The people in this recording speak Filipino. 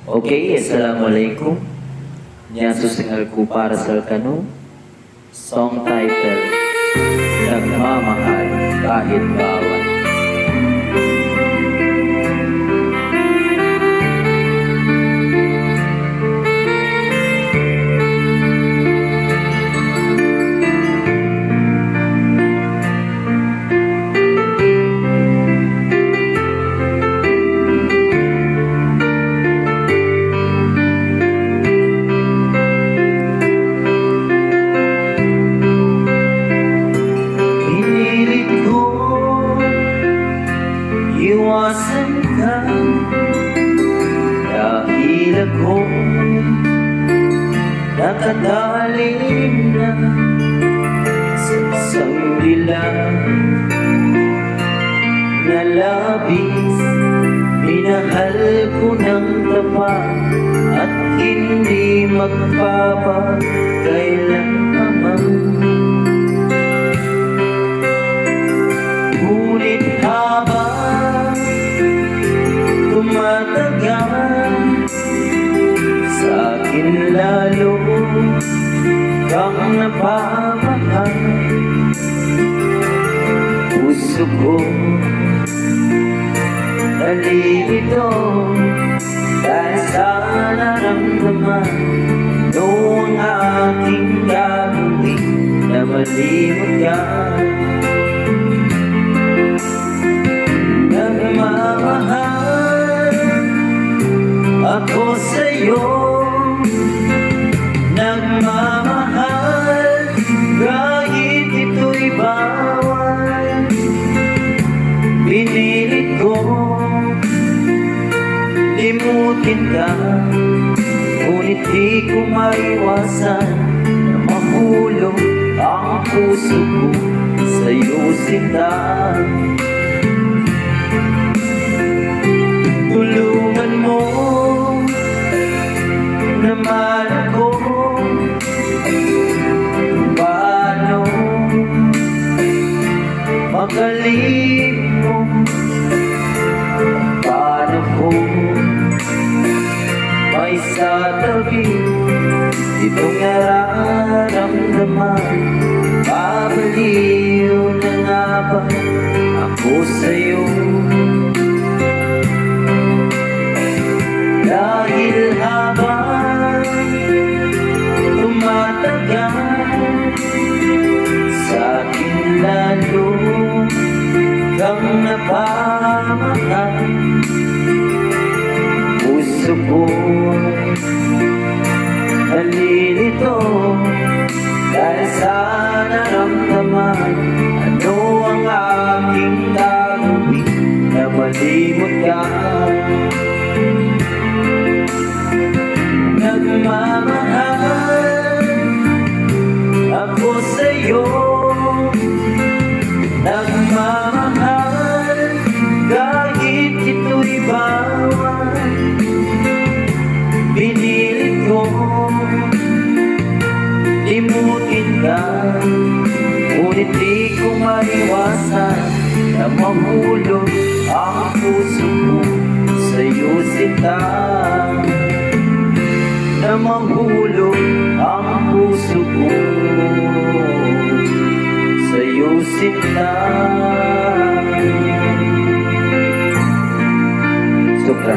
Okay, Assalamualaikum. Nya susingal ko para sa kanu. Song title, Nagmamahal Kahit Bawat. Iwasan ka dahil ako'y nakadalim na sa isang dilag na labis. Minahal ko ng tapat at hindi magpapakailanman. Ngunit habang tumatagal, sa'kin lalo kang napamahal. Puso ko nalilito dahil sa naramdaman noong aking gagawin na malimot ka. Nagmamahal ako sa'yo, nagmamahal kahit ito'y bawal. Pinilit ko limutin ka, ngunit di ko maiwasan na mahulog ang puso ko sa'yo, sinta. Tulungan mo naman ako kung paano magaling mo. Paano kung may satabi itong nararamdaman? Babaliw na nga ba ako sa'yo? Dahil habang tumatagal, sa'kin lalo kang napamahal. Puso ko nalilito dahil sa naramdaman. Ano ang aking gagawin na malimot ka? Nagmamahal ako sa'yo, nagmamahal kahit ito'y bawal. Pinilit ko limutin ka, ngunit di ko maiwasan na mahulog ang puso ko sa'yo, sinta. Na mahulog ang puso ko sa'yo, sinta. Sobra.